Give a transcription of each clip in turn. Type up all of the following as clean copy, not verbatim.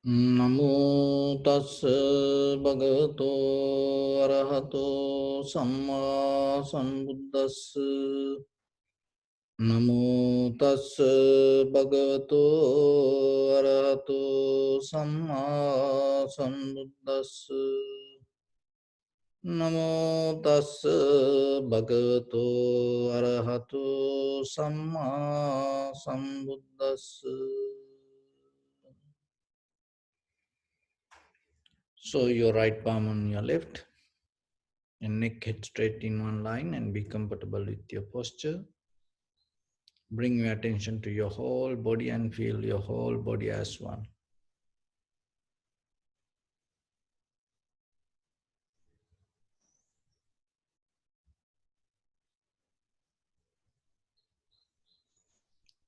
Namo tassa bhagavato arahato samma sambuddhassa. Namo tassa bhagavato arahato samma sambuddhassa. Namo tassa bhagavato arahato samma sambuddhassa. So your right palm on your left and neck head straight in one line and be comfortable with your posture. Bring your attention to your whole body and feel your whole body as one.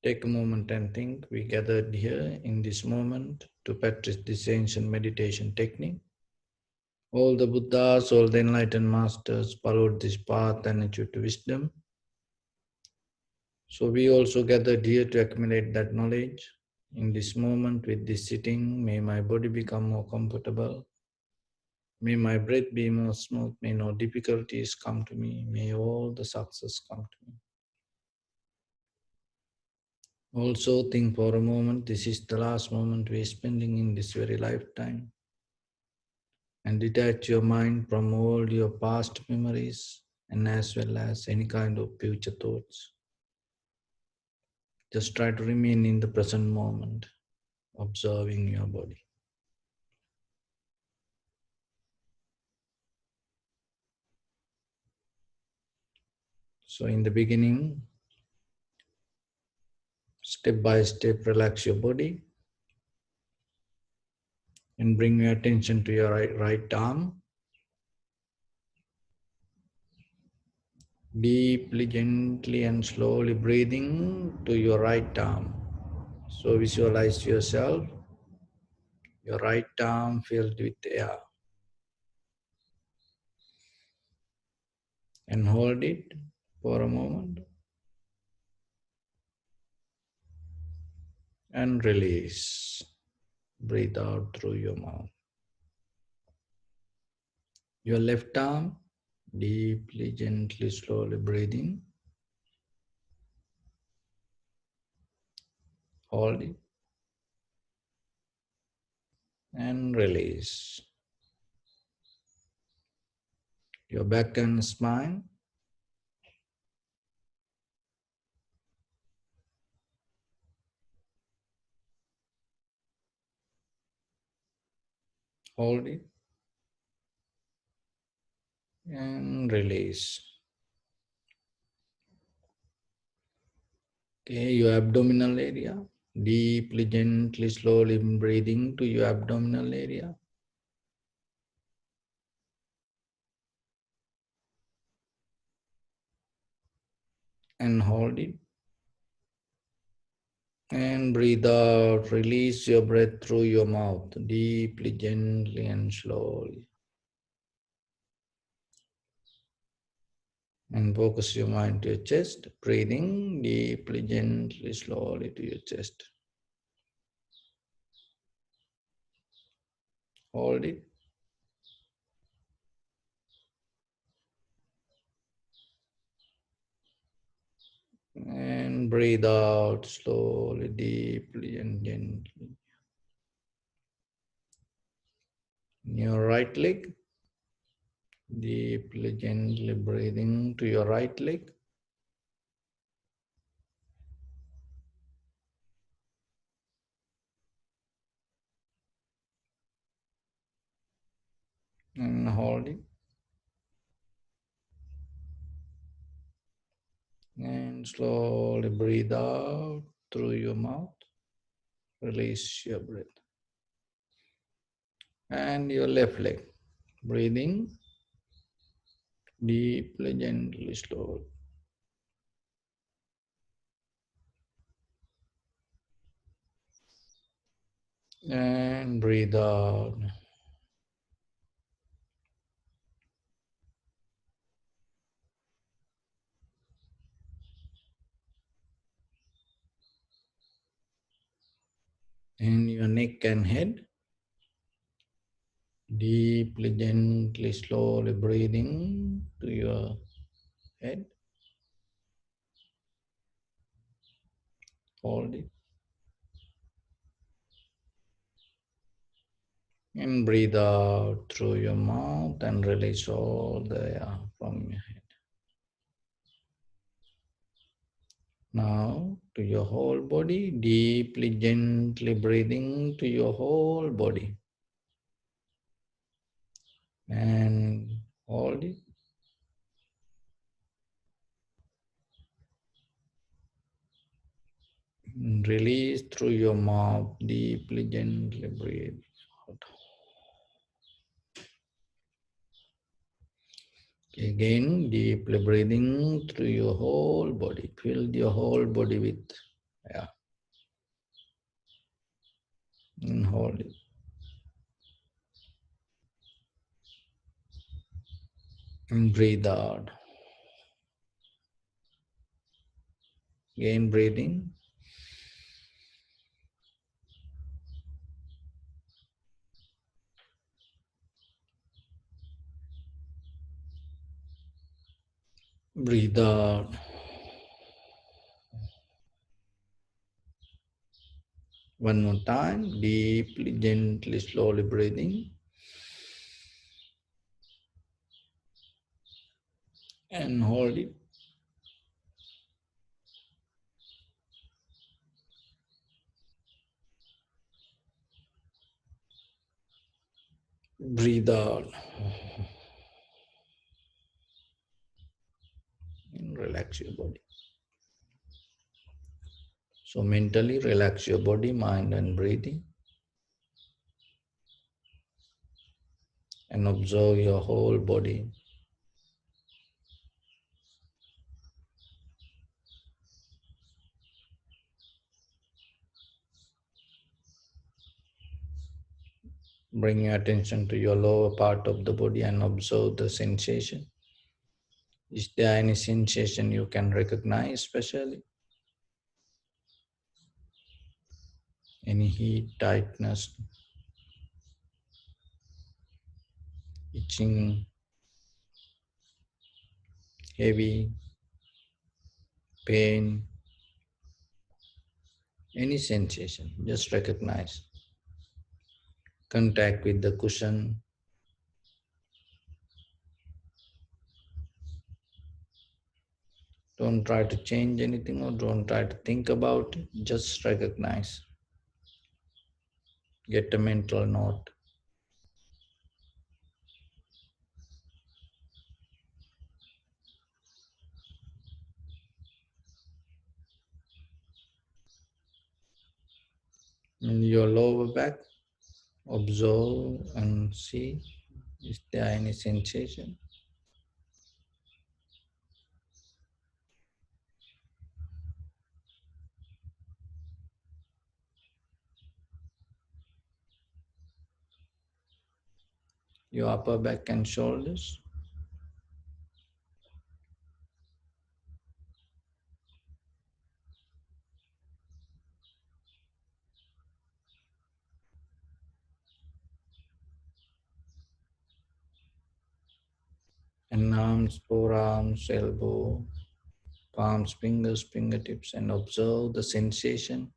Take a moment and think. We gathered here in this moment to practice this ancient meditation technique. All the Buddhas, all the enlightened masters followed this path and achieved wisdom. So we also gathered here to accumulate that knowledge. In this moment with this sitting, may my body become more comfortable. May my breath be more smooth. May no difficulties come to me. May all the success come to me. Also think for a moment, this is the last moment we are spending in this very lifetime. And detach your mind from all your past memories and as well as any kind of future thoughts. Just try to remain in the present moment, observing your body. So in the beginning, step by step, relax your body and bring your attention to your right arm. Deeply, gently and slowly breathing to your right arm. So visualize yourself, your right arm filled with air. And hold it for a moment. And release. Breathe out through your mouth. Your left arm, deeply, gently, slowly breathing. Hold it. And release. Your back and spine. Hold it. And release. Okay, your abdominal area. Deeply, gently, slowly breathing to your abdominal area. And hold it. And breathe out. Release your breath through your mouth. Deeply, gently and slowly. And focus your mind to your chest. Breathing deeply, gently, slowly to your chest. Hold it. And breathe out slowly, deeply and gently. Your right leg. Deeply, gently breathing to your right leg. And hold it. And slowly breathe out through your mouth. Release your breath. And your left leg. Breathing deeply, gently, slowly. And breathe out. And your neck and head. Deeply, gently, slowly breathing to your head. Hold it. And breathe out through your mouth and release all the air from your head. Now to your whole body, deeply, gently breathing to your whole body. And hold it. And release through your mouth, deeply, gently breathe out. Again, deeply breathing through your whole body. Fill your whole body with air. And hold it. And breathe out. Again, breathing. Breathe out. One more time, deeply, gently, slowly breathing. And hold it. Breathe out. And relax your body. So mentally relax your body, mind and breathing. And observe your whole body. Bring your attention to your lower part of the body and observe the sensation. Is there any sensation you can recognize especially? Any heat, tightness, itching, heavy, pain, any sensation, just recognize. Contact with the cushion. Don't try to change anything or don't try to think about it, just recognize. Get a mental note. In your lower back, observe and see, is there any sensation? Your upper back and shoulders. And arms, forearms, elbow, palms, fingers, fingertips, and observe the sensation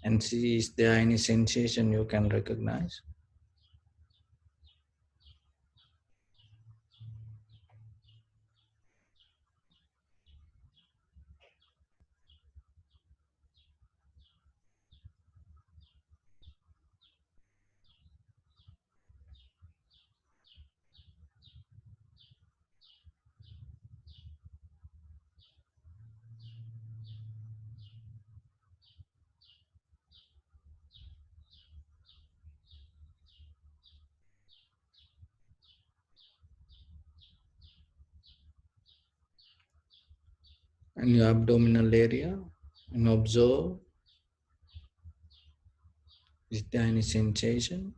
and see is there any sensation you can recognize. And your abdominal area and observe is there any sensation.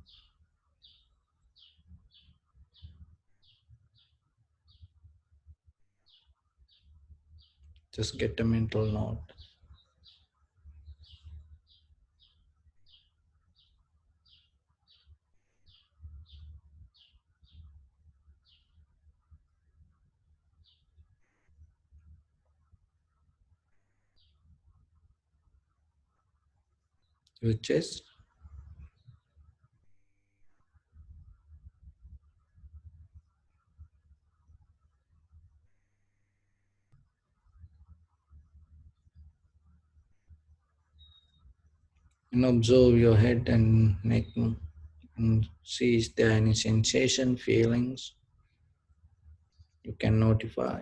Just get a mental note. your chest, and observe your head and neck and see is there any sensation, feelings you can notify.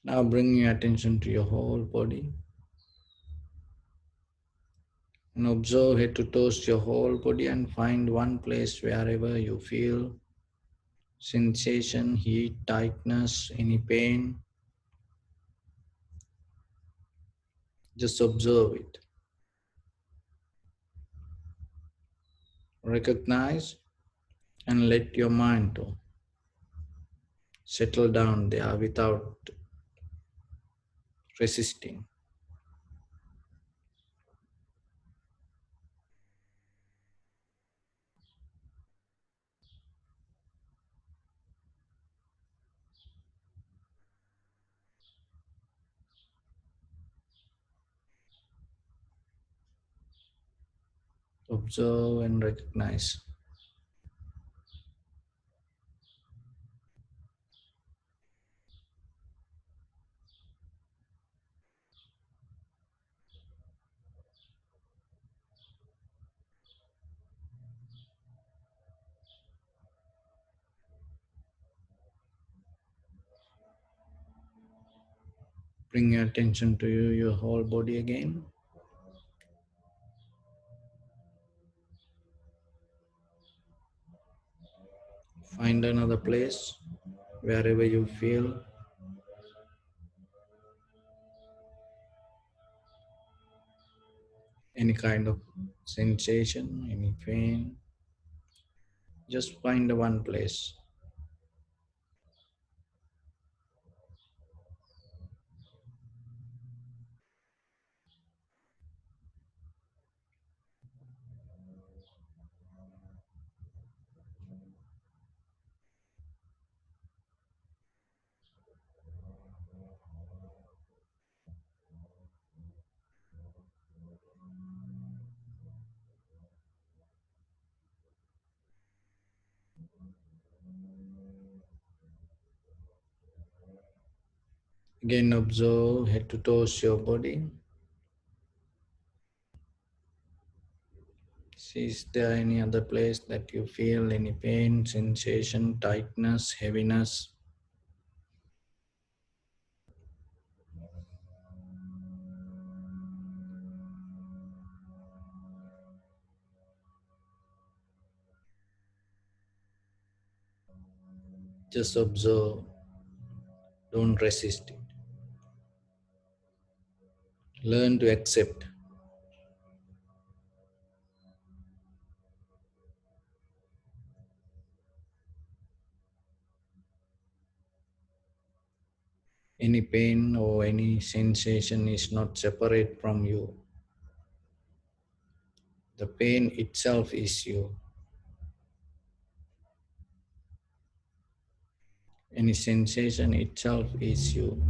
Now bring your attention to your whole body and observe head to toes your whole body and find one place wherever you feel sensation, heat, tightness, any pain. Just observe it. Recognize and let your mind to settle down there without resisting. Observe and recognize. Bring your attention to your whole body again. Find another place wherever you feel any kind of sensation, any pain. Just find the one place. Again, observe head to toes your body. See, is there any other place that you feel any pain, sensation, tightness, heaviness? Just observe, don't resist it. Learn to accept. Any pain or any sensation is not separate from you. The pain itself is you. Any sensation itself is you.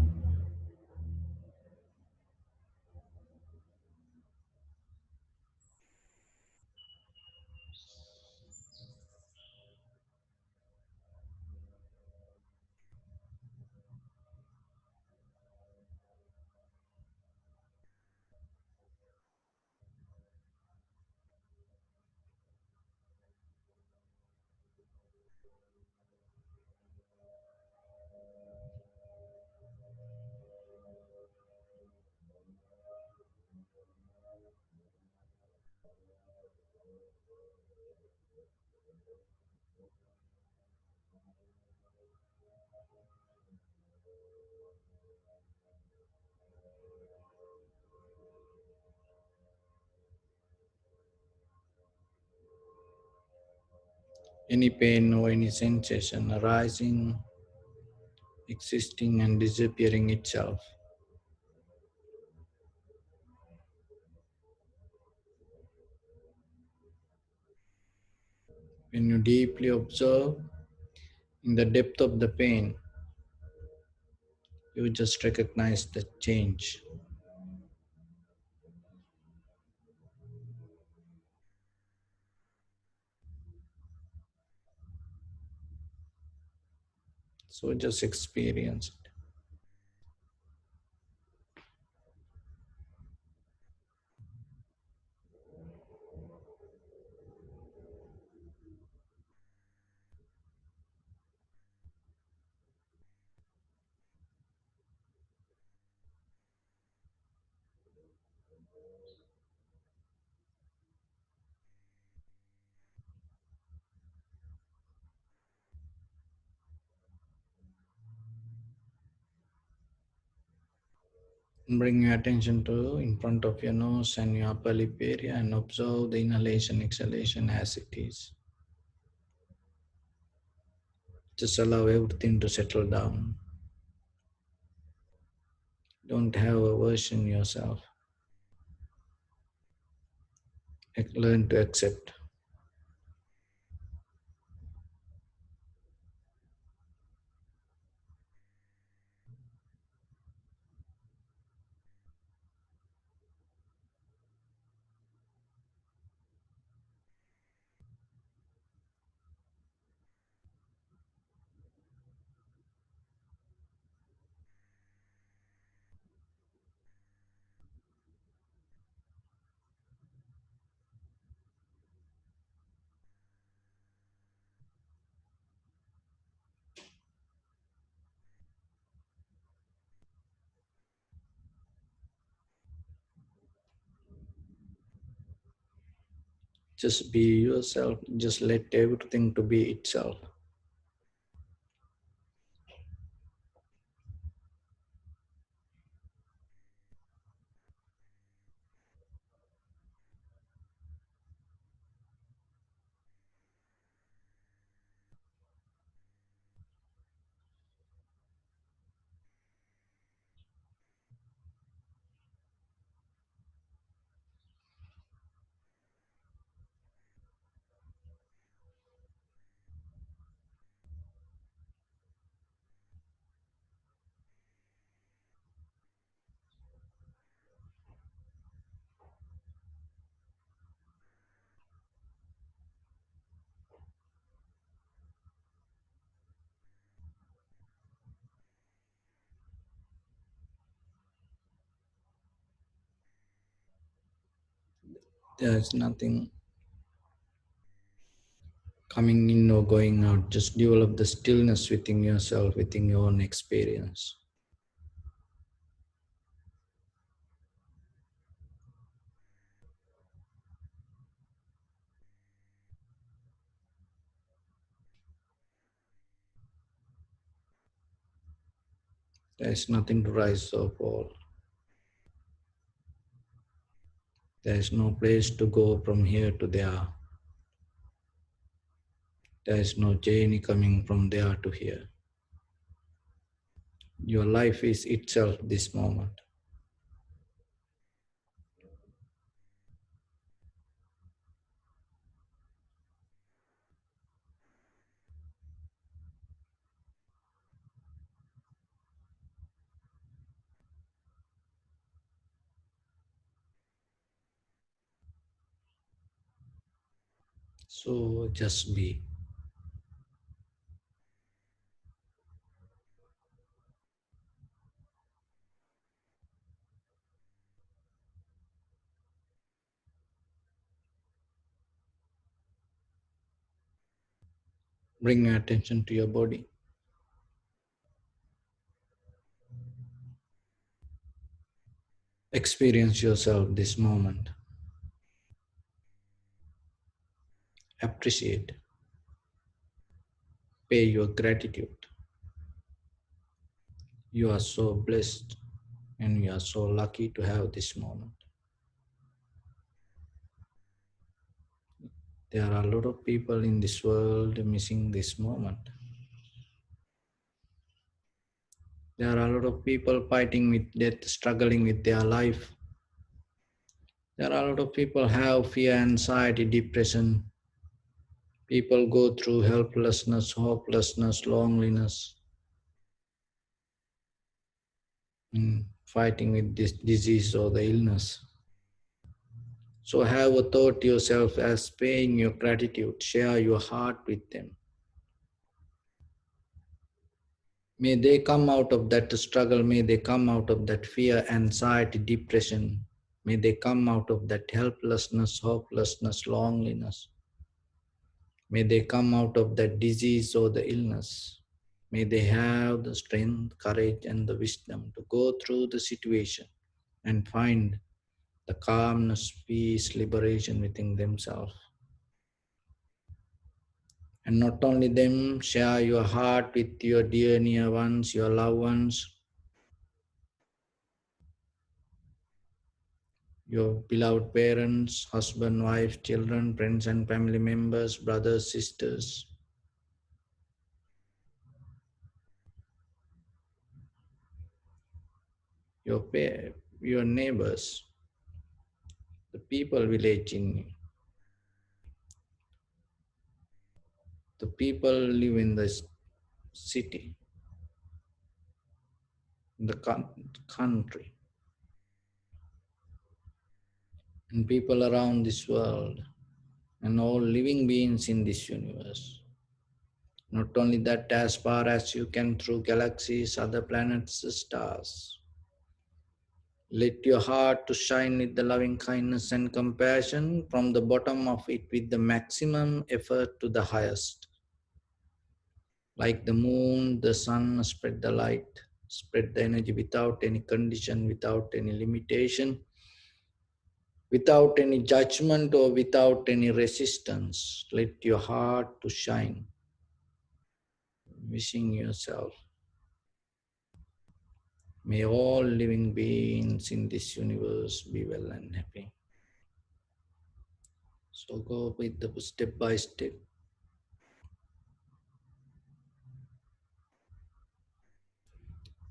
Any pain or any sensation arising, existing and disappearing itself. When you deeply observe in the depth of the pain, you just recognize the change. So just experience it. Bring your attention to in front of your nose and your upper lip area and observe the inhalation, exhalation as it is. Just allow everything to settle down. Don't have a version yourself. Learn to accept. Just be yourself. Just let everything to be itself. There's nothing coming in or going out. Just develop the stillness within yourself, within your own experience. There's nothing to rise or fall. There's no place to go from here to there. There's no journey coming from there to here. Your life is itself this moment. So just be. Bring your attention to your body. Experience yourself this moment. Appreciate. Pay your gratitude. You are so blessed and we are so lucky to have this moment. There are a lot of people in this world missing this moment. There are a lot of people fighting with death, struggling with their life. There are a lot of people have fear, anxiety, depression. People go through helplessness, hopelessness, loneliness, in fighting with this disease or the illness. So have a thought yourself as paying your gratitude, share your heart with them. May they come out of that struggle, may they come out of that fear, anxiety, depression. May they come out of that helplessness, hopelessness, loneliness. May they come out of that disease or the illness. May they have the strength, courage, and the wisdom to go through the situation and find the calmness, peace, liberation within themselves. And not only them, share your heart with your dear near ones, your loved ones, your beloved parents, husband, wife, children, friends and family members, brothers, sisters, your neighbors, the people village in the people live in the city, in the country, and people around this world, and all living beings in this universe. Not only that, as far as you can through galaxies, other planets, stars. Let your heart to shine with the loving kindness and compassion from the bottom of it with the maximum effort to the highest. Like the moon, the sun, spread the light, spread the energy without any condition, without any limitation, without any judgment or without any resistance. Let your heart to shine, wishing yourself. May all living beings in this universe be well and happy. So go with the step by step.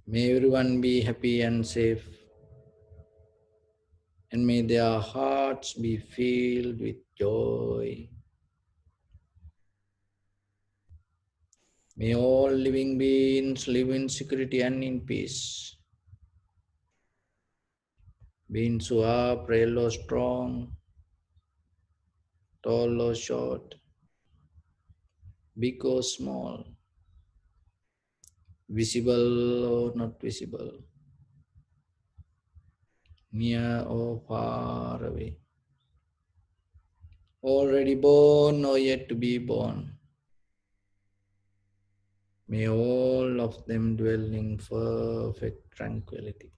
May everyone be happy and safe, and may their hearts be filled with joy. May all living beings live in security and in peace. Beings who are frail or strong, tall or short, big or small, visible or not visible, near or far away, already born or yet to be born. May all of them dwell in perfect tranquility.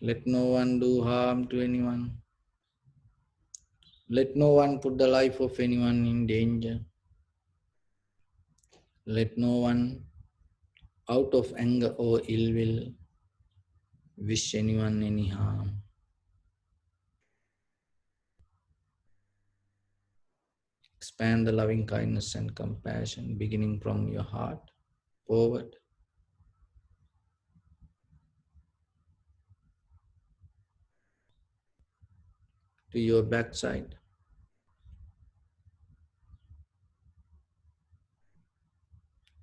Let no one do harm to anyone. Let no one put the life of anyone in danger. Let no one, out of anger or ill will, wish anyone any harm. Expand the loving kindness and compassion beginning from your heart forward to your backside,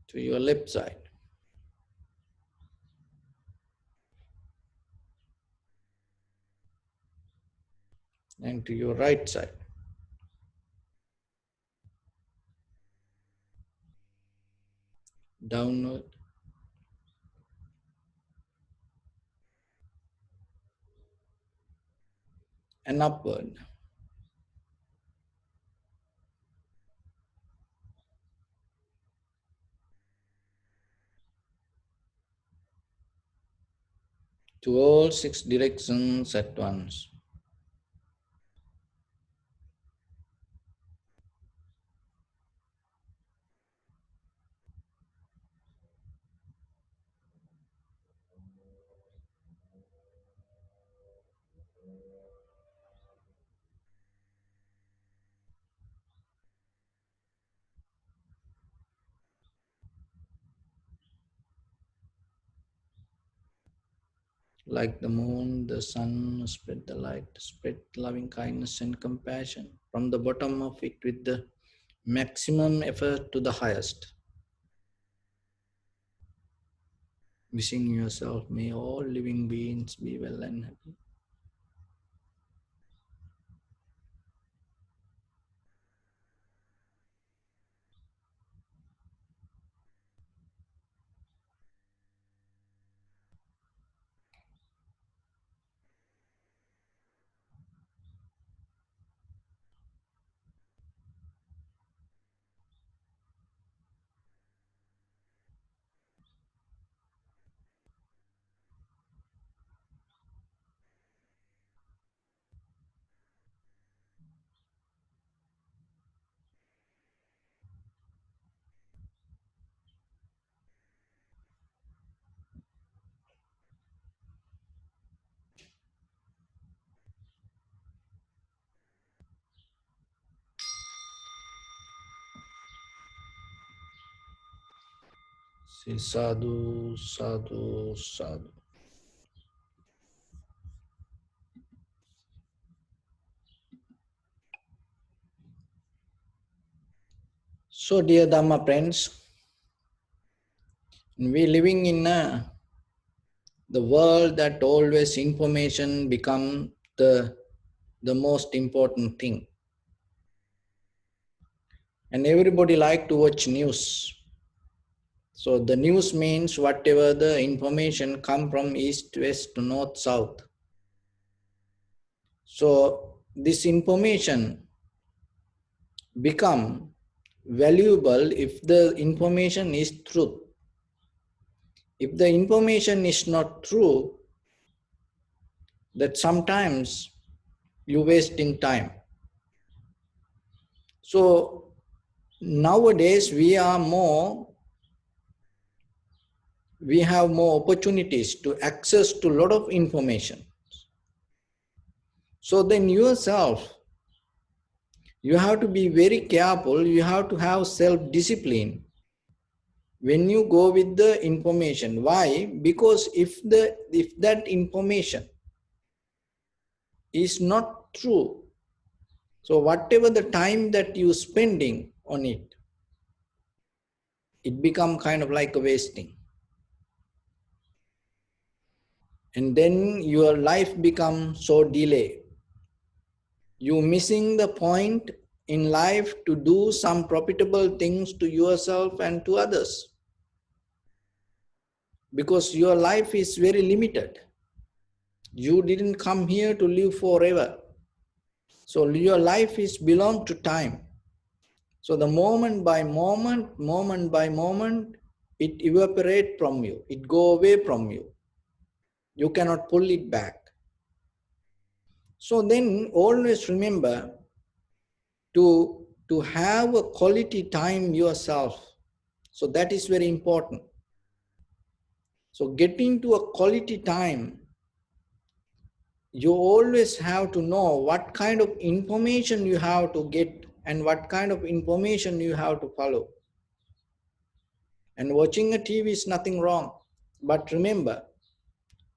to your left side, and to your right side. Downward and upward. To all six directions at once. Like the moon, the sun, spread the light, spread loving kindness and compassion from the bottom of it with the maximum effort to the highest. Wishing yourself, may all living beings be well and happy. Say sadhu, sadhu, sadhu. So, dear Dhamma friends, we living in the world that always information become the most important thing. And everybody like to watch news. So the news means whatever the information come from east, west, north, south. So this information become valuable if the information is truth. If the information is not true, that sometimes you wasting time. So nowadays we have more opportunities to access to a lot of information. So then yourself, you have to be very careful, you have to have self-discipline when you go with the information. Why? Because if that information is not true, so whatever the time that you spending on it, it become kind of like a wasting. And then your life becomes so delayed. You missing the point in life to do some profitable things to yourself and to others. Because your life is very limited. You didn't come here to live forever. So your life is belong to time. So the moment by moment, it evaporate from you. It go away from you. You cannot pull it back. So then always remember to have a quality time yourself. So that is very important. So getting to a quality time, you always have to know what kind of information you have to get and what kind of information you have to follow. And watching a TV is nothing wrong. But remember,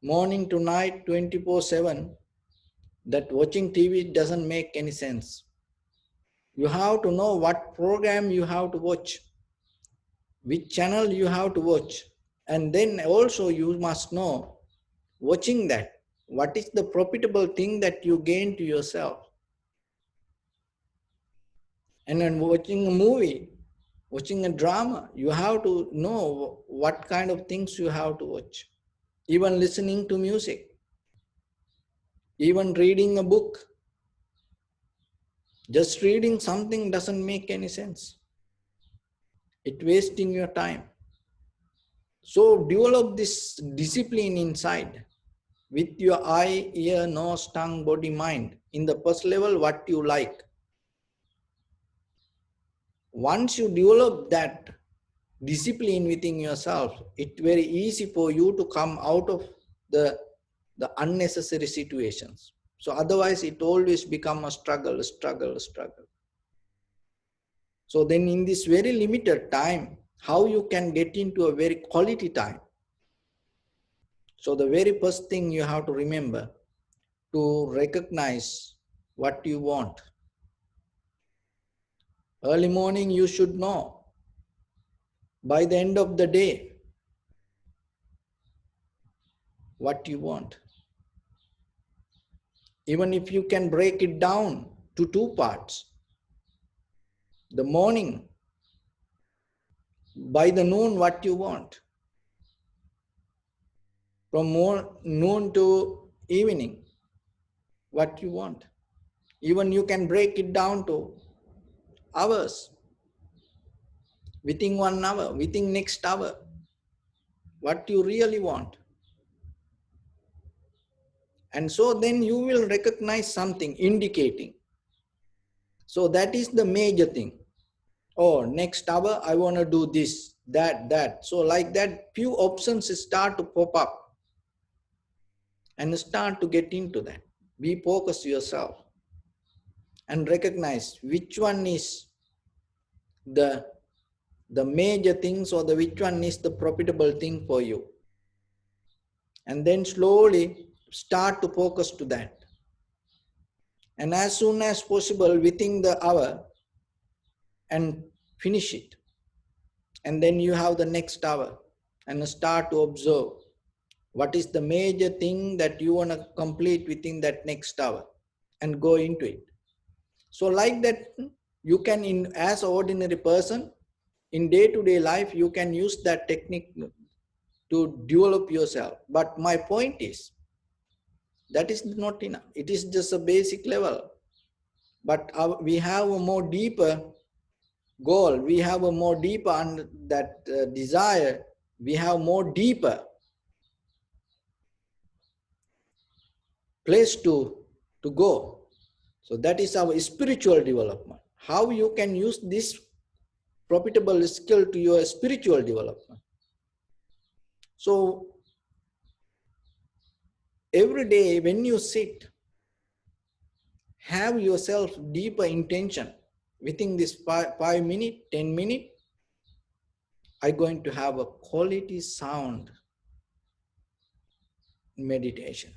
morning to night, 24/7, that watching TV doesn't make any sense. You have to know what program you have to watch, which channel you have to watch. And then also you must know, watching that, what is the profitable thing that you gain to yourself. And when watching a movie, watching a drama, you have to know what kind of things you have to watch. Even listening to music, even reading a book. Just reading something doesn't make any sense. It's wasting your time. So develop this discipline inside with your eye, ear, nose, tongue, body, mind. In the first level, what you like. Once you develop that discipline within yourself, it's very easy for you to come out of the unnecessary situations. So otherwise it always become a struggle. So then in this very limited time, how you can get into a very quality time? So the very first thing you have to remember, to recognize what you want. Early morning you should know. By the end of the day, what you want. Even if you can break it down to two parts. The morning, by the noon, what you want. From noon to evening, what you want. Even you can break it down to hours. Within 1 hour, within next hour, what you really want. And so then you will recognize something indicating. So that is the major thing. Oh, next hour I want to do this, that. So like that, few options start to pop up and start to get into that. Be focused yourself and recognize which one is the major things, or the which one is the profitable thing for you. And then slowly start to focus to that. And as soon as possible within the hour, and finish it. And then you have the next hour and start to observe what is the major thing that you want to complete within that next hour and go into it. So like that, you can, as an ordinary person, in day-to-day life, you can use that technique to develop yourself. But my point is, that is not enough. It is just a basic level. But we have a more deeper goal, we have a more deeper desire, we have more deeper place to go. So that is our spiritual development. How you can use this profitable skill to your spiritual development. So every day when you sit, have yourself deeper intention. Within this 5 minutes, 10 minutes, I'm going to have a quality sound meditation.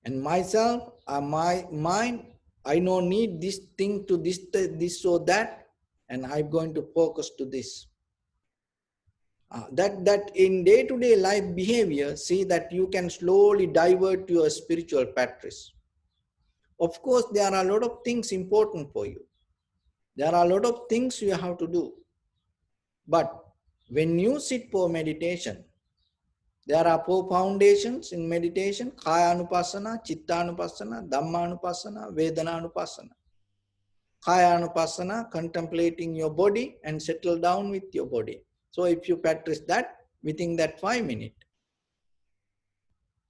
And myself, my mind, I don't need this thing to this or that, and I'm going to focus to this. That in day-to-day life behavior, see that you can slowly divert your spiritual practice. Of course, there are a lot of things important for you. There are a lot of things you have to do. But when you sit for meditation, there are 4 foundations in meditation: Kaya Anupassana, Chitta Anupassana, Dhamma Anupassana, Vedana Anupassana. Kaya Anupassana, contemplating your body and settle down with your body. So if you practice that within that 5 minutes,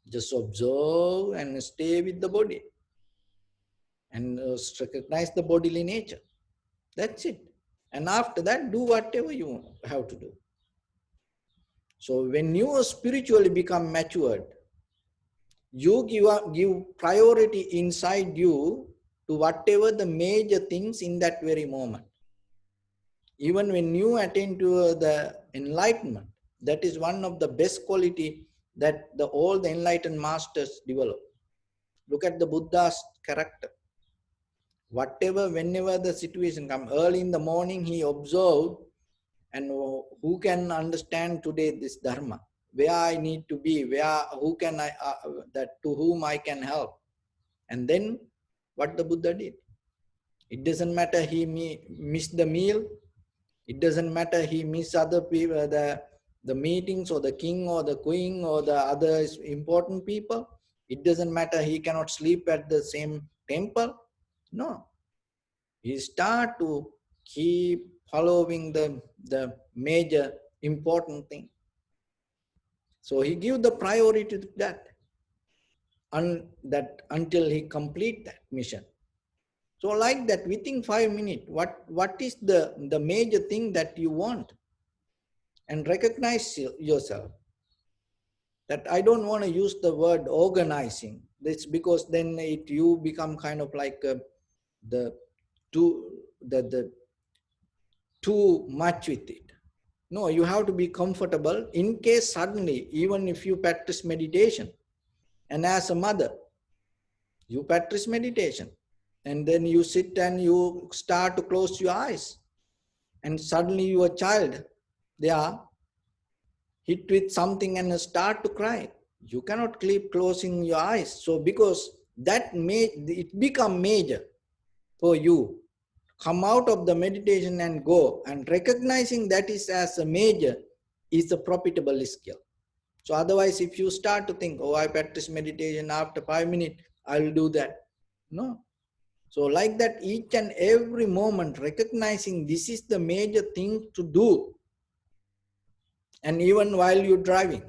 just observe and stay with the body and recognize the bodily nature. That's it. And after that, do whatever you have to do. So when you spiritually become matured, you give priority inside you to whatever the major things in that very moment. Even when you attain to the enlightenment, that is one of the best quality that all the enlightened masters develop. Look at the Buddha's character. Whatever, whenever the situation comes, early in the morning he observed, and who can understand today this Dharma? Where I need to be, who can I, to whom I can help. And then what the Buddha did. It doesn't matter he missed the meal. It doesn't matter he missed other people, the meetings, or the king or the queen or the other important people. It doesn't matter he cannot sleep at the same temple. No. He start to keep following the major important thing. So he give the priority to that, until he complete that mission. So like that, within 5 minutes, what is the major thing that you want? And recognize yourself. That I don't want to use the word organizing. That's because then you become kind of like the too much with it. No, you have to be comfortable in case suddenly, even if you practice meditation, and as a mother, you practice meditation, and then you sit and you start to close your eyes, and suddenly your child, they are hit with something and start to cry. You cannot keep closing your eyes. So because that it become major for you. Come out of the meditation and go, and recognizing that is as a major is a profitable skill. So otherwise, if you start to think, oh, I practice meditation, after 5 minutes, I will do that. No. So like that, each and every moment, recognizing this is the major thing to do. And even while you're driving,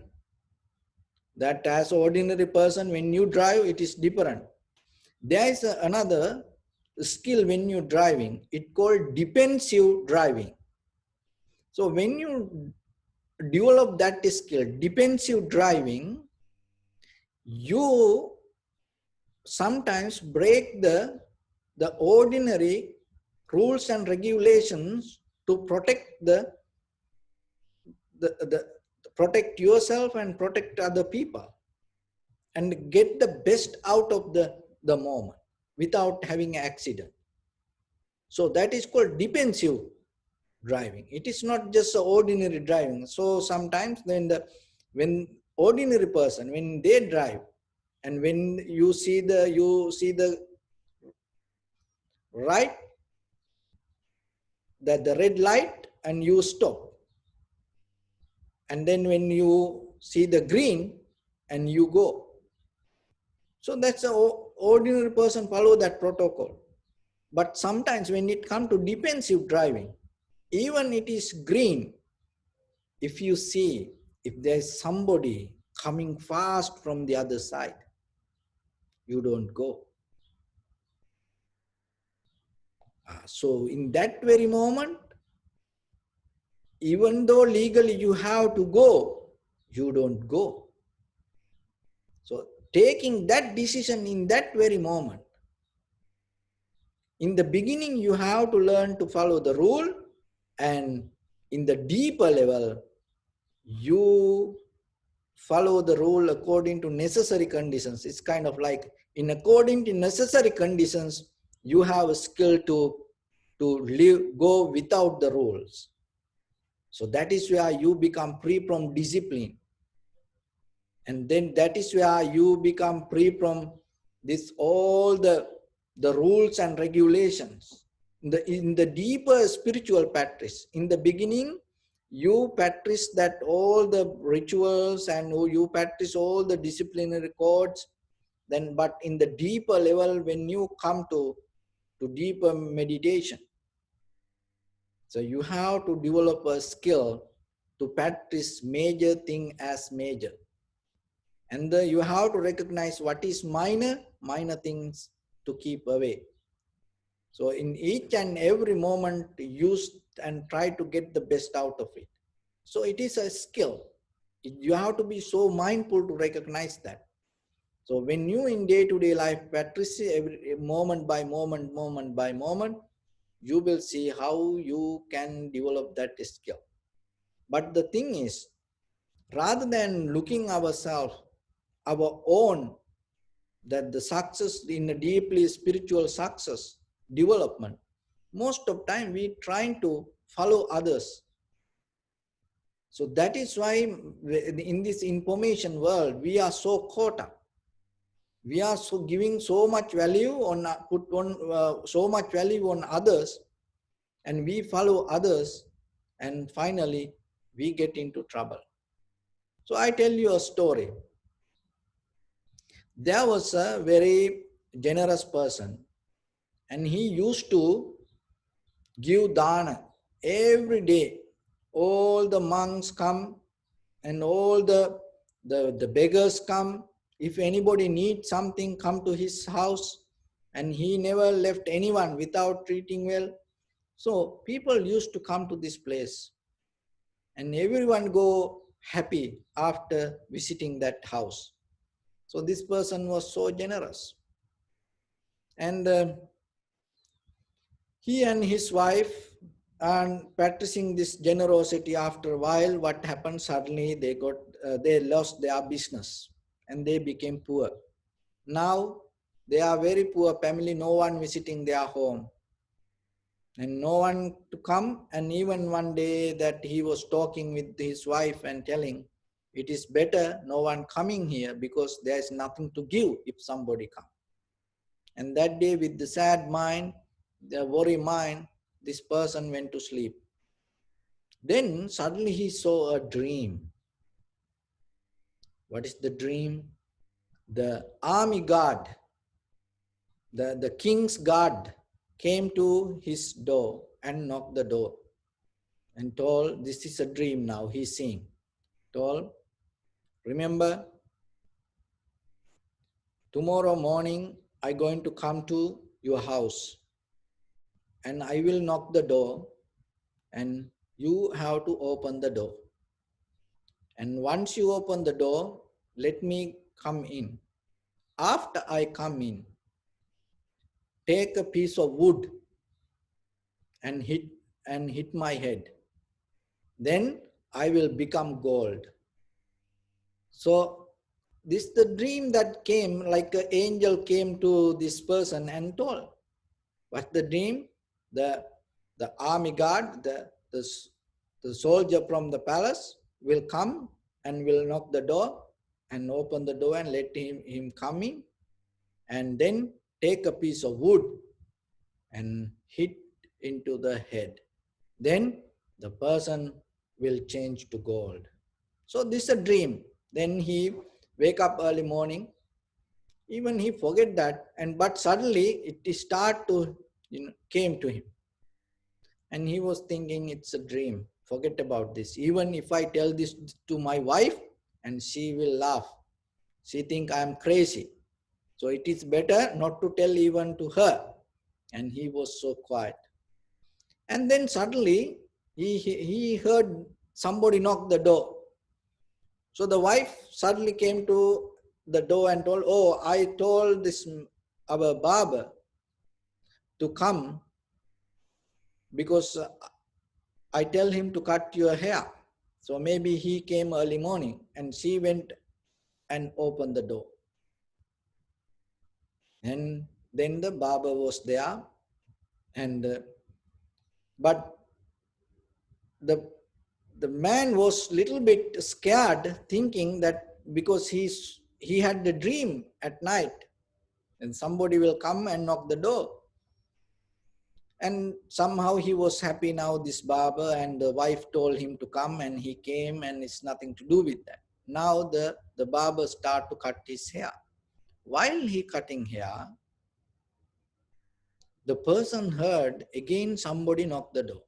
that as an ordinary person, when you drive, it is different. There is another skill when you're driving, it's called defensive driving. So when you develop that skill, defensive driving, you sometimes break the ordinary rules and regulations to protect the protect yourself and protect other people, and get the best out of the moment without having an accident. So that is called defensive driving. It is not just ordinary driving. So sometimes when ordinary person, when they drive, and when you see the right, the red light, and you stop, and then when you see the green, and you go. So that's a ordinary person follow that protocol. But sometimes when it comes to defensive driving, even it is green, if you see, if there's somebody coming fast from the other side, you don't go. So in that very moment, even though legally you have to go, you don't go. So taking that decision in that very moment, in the beginning, you have to learn to follow the rule, and in the deeper level, you follow the rule according to necessary conditions. It's kind of like, in according to necessary conditions, you have a skill to live, go without the rules. So that is where you become free from discipline. And then that is where you become free from this, all the rules and regulations. In the deeper spiritual practice, in the beginning, you practice that all the rituals, and you practice all the disciplinary codes. Then, but in the deeper level, when you come to deeper meditation, so you have to develop a skill to practice major thing as major. And you have to recognize what is minor things to keep away. So in each and every moment, use and try to get the best out of it. So it is a skill. You have to be so mindful to recognize that. So when you in day-to-day life practice every moment by moment, you will see how you can develop that skill. But the thing is, rather than looking ourselves, our own, that the success in a deeply spiritual success development, most of time we trying to follow others. So that is why in this information world, we are so caught up. We are so giving so much value on, so much value on others, and we follow others, and finally we get into trouble. So I tell you a story. There was a very generous person, and he used to give dana every day. All the monks come, and all the beggars come. If anybody needs something, come to his house, and he never left anyone without treating well. So people used to come to this place, and everyone go happy after visiting that house. So this person was so generous. And he and his wife, And practicing this generosity, after a while, what happened? Suddenly they lost their business and they became poor. Now they are very poor family, no one visiting their home and no one to come. And even one day that he was talking with his wife and telling, it is better no one coming here because there is nothing to give if somebody comes. And that day, with the sad mind, the worry mind, this person went to sleep. Then suddenly he saw a dream. What is the dream? The army guard, the king's guard came to his door and knocked the door and told, this is a dream now, he's seeing. Told, remember, tomorrow morning I'm going to come to your house and I will knock the door and you have to open the door. And once you open the door, let me come in. After I come in, take a piece of wood and hit my head. Then I will become gold. So this the dream that came, like an angel came to this person and told. What's the dream? The army guard, the soldier from the palace will come and will knock the door and open the door and let him come in, and then take a piece of wood and hit into the head. Then the person will change to gold. So this is a dream. Then he wake up early morning. Even he forget that, and but suddenly it start to came to him, and he was thinking it's a dream. Forget about this. Even if I tell this to my wife, and she will laugh. She think I am crazy. So it is better not to tell even to her. And he was so quiet. And then suddenly he heard somebody knock the door. So the wife suddenly came to the door and told, oh, I told this our barber to come because I tell him to cut your hair. So maybe he came early morning, and she went and opened the door. And then the barber was there, and but the the man was little bit scared, thinking that because he had the dream at night and somebody will come and knock the door. And somehow he was happy now, this barber, and the wife told him to come, and he came, and it's nothing to do with that. Now the barber start to cut his hair. While he cutting hair, the person heard again somebody knock the door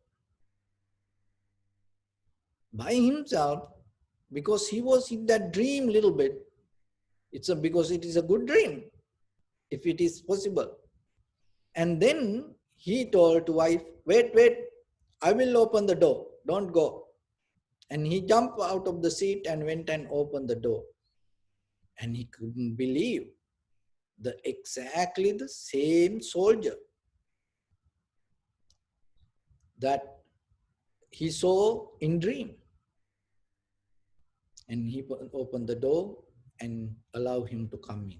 by himself, because he was in that dream little bit. Because it is a good dream, if it is possible. And then he told to wife, wait, I will open the door, don't go. And he jumped out of the seat and went and opened the door. And he couldn't believe exactly the same soldier that he saw in dream. And he opened the door and allowed him to come in.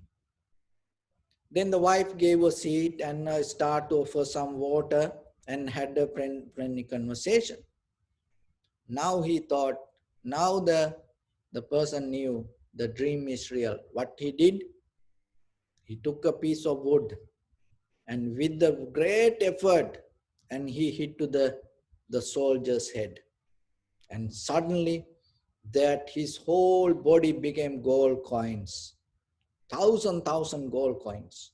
Then the wife gave a seat and started to offer some water and had a friendly conversation. Now he thought, now the person knew the dream is real. What he did, he took a piece of wood and with the great effort, and he hit to the soldier's head. And suddenly that his whole body became gold coins, thousand gold coins.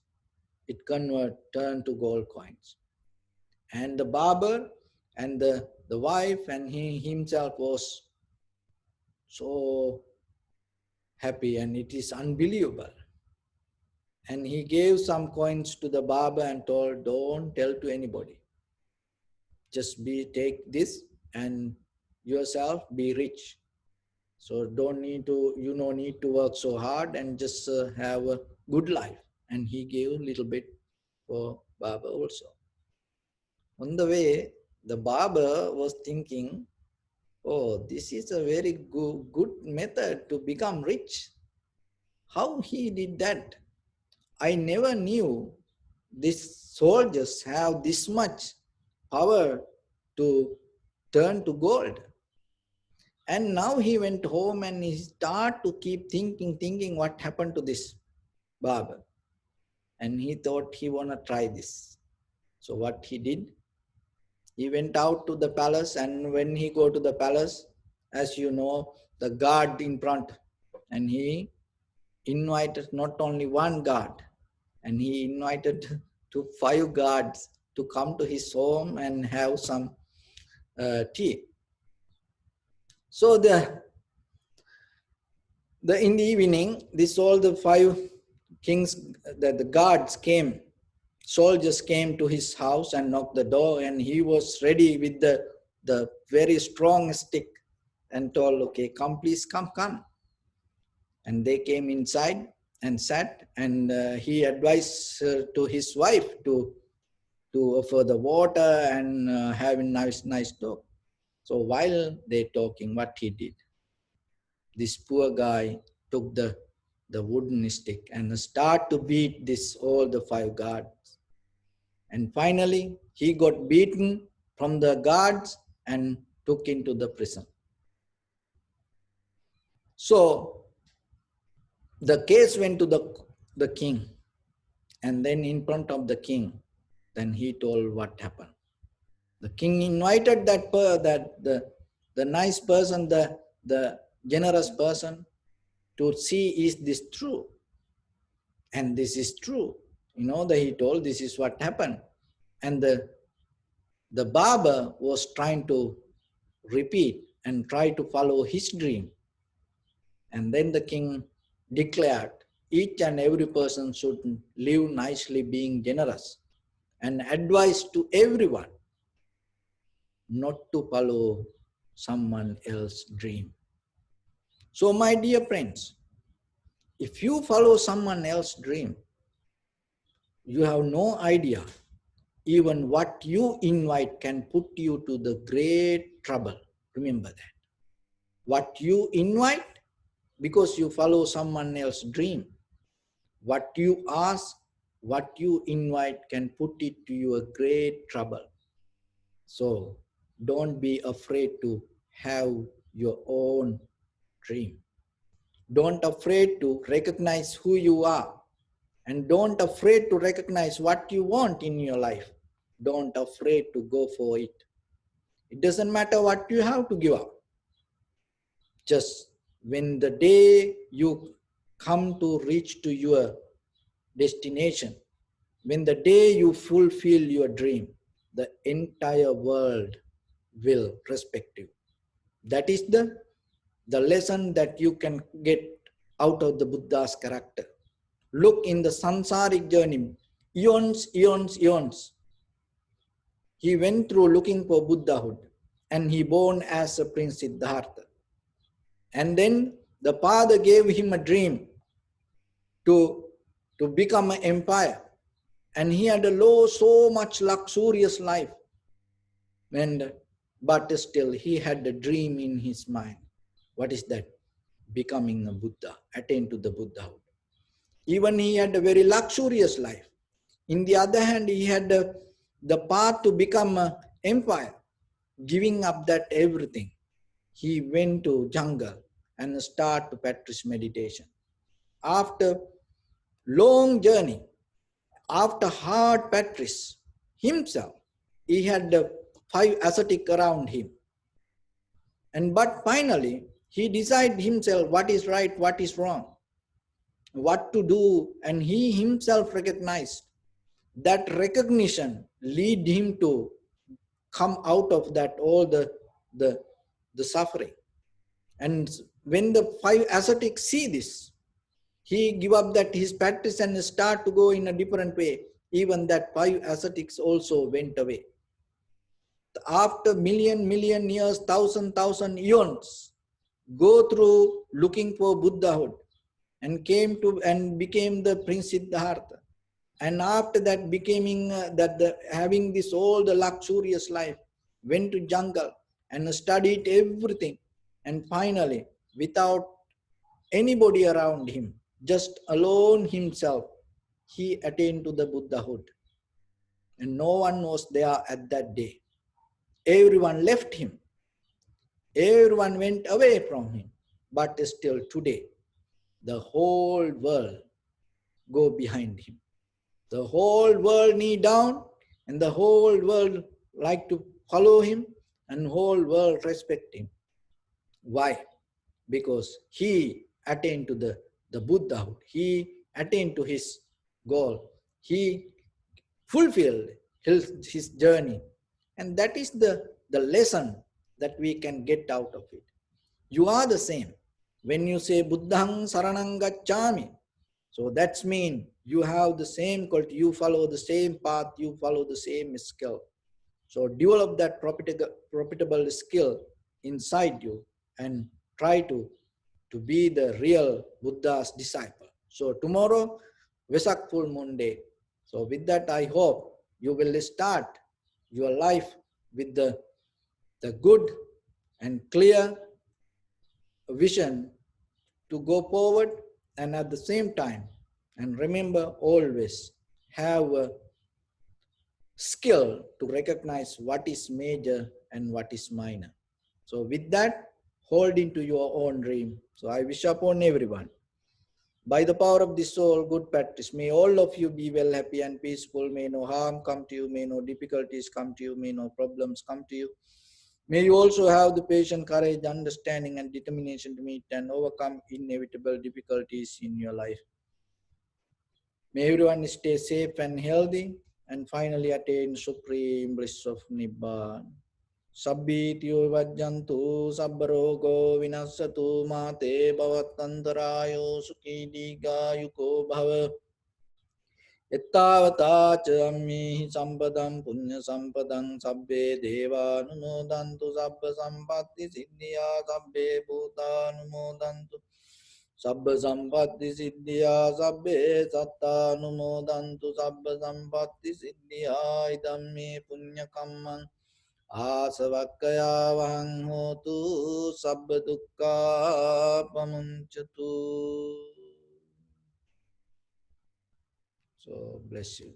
It turned to gold coins. And the barber and the wife and he himself was so happy, and it is unbelievable. And he gave some coins to the barber and told, don't tell to anybody. Just take this and yourself be rich. So you don't need to work so hard, and just have a good life. And he gave a little bit for barber also. On the way, The barber was thinking, oh, this is a very good method to become rich. How he did that? I never knew these soldiers have this much power to turn to gold. And now he went home and he started to keep thinking what happened to this barber. And he thought he wanna try this. So what he did, he went out to the palace, and when he go to the palace, as you know, the guard in front, and he invited not only one guard, and he invited to 5 guards to come to his home and have some tea. So in the evening, this all the 5 kings, the guards came, soldiers came to his house and knocked the door, and he was ready with the very strong stick and told, okay, come, please come. And they came inside and sat, and he advised to his wife to offer the water and have a nice talk. So while they talking, what he did, this poor guy took the wooden stick and start to beat all the 5 guards. And finally, he got beaten from the guards and took into the prison. So the case went to the king, and then in front of the king, then he told what happened. The king invited the nice person, the generous person, to see, is this true? And this is true. You know, that he told, this is what happened. And the barber was trying to repeat and try to follow his dream. And then the king declared, each and every person should live nicely, being generous, and advised to everyone not to follow someone else's dream. So my dear friends, if you follow someone else's dream, you have no idea. Even what you invite can put you to the great trouble. Remember that. What you invite, because you follow someone else's dream. What you ask, what you invite can put it to your great trouble. So don't be afraid to have your own dream. Don't afraid to recognize who you are, and don't afraid to recognize what you want in your life. Don't afraid to go for it. It doesn't matter what you have to give up. Just when the day you come to reach to your destination, when the day you fulfill your dream, the entire world will respect you. That is the lesson that you can get out of the Buddha's character. Look in the samsaric journey, eons. He went through looking for Buddhahood, and he born as a Prince Siddhartha. And then the father gave him a dream to become an empire. And he had so much luxurious life. But still he had a dream in his mind. What is that? Becoming a Buddha, attain to the Buddhahood. Even he had a very luxurious life. In the other hand, he had the path to become an empire, giving up that everything. He went to jungle and start to practice meditation. After long journey, after hard practice himself, he had the 5 ascetic around him. But finally, he decided himself what is right, what is wrong, what to do, and he himself recognized. That recognition lead him to come out of that all the suffering. And when the 5 ascetics see this, he give up that his practice and start to go in a different way. Even that 5 ascetics also went away. After million years, thousand eons, go through looking for Buddhahood, and came to and became the Prince Siddhartha. And after that, becoming having this all the luxurious life, went to jungle and studied everything. And finally, without anybody around him, just alone himself, he attained to the Buddhahood. And no one was there at that day. Everyone left him. Everyone went away from him. But still today, the whole world go behind him. The whole world knee down, and the whole world like to follow him, and whole world respect him. Why? Because he attained to the Buddhahood. He attained to his goal. He fulfilled his journey. And that is the lesson that we can get out of it. You are the same. When you say Buddhang Saranang Gacchami, so that's mean you have the same quality, you follow the same path, you follow the same skill. So develop that profitable skill inside you and try to be the real Buddha's disciple. So tomorrow, Vesak full moon day. So with that, I hope you will start your life with the good and clear vision to go forward, and at the same time, and remember always have a skill to recognize what is major and what is minor. So with that, hold into your own dream. So I wish upon everyone, by the power of the soul, good practice, may all of you be well, happy and peaceful. May no harm come to you, may no difficulties come to you, may no problems come to you. May you also have the patience, courage, understanding and determination to meet and overcome inevitable difficulties in your life. May everyone stay safe and healthy and finally attain supreme bliss of Nibbana. Sabbitiyo vajjantu sabbarogo vinassatu mate bhavatantarayo sukhi digayuko bhava. Ettavata ca ammihi sampadam punya sampadam sabbe deva numodantu sabba sampatti siddhya sabbe bhuta numodantu sabba sampatti siddhya sabbe satta numodantu sabba sampatti siddhya idammi punya kammang asavakkaya vahang hotu sabba dukkha pamunchatu. So bless you.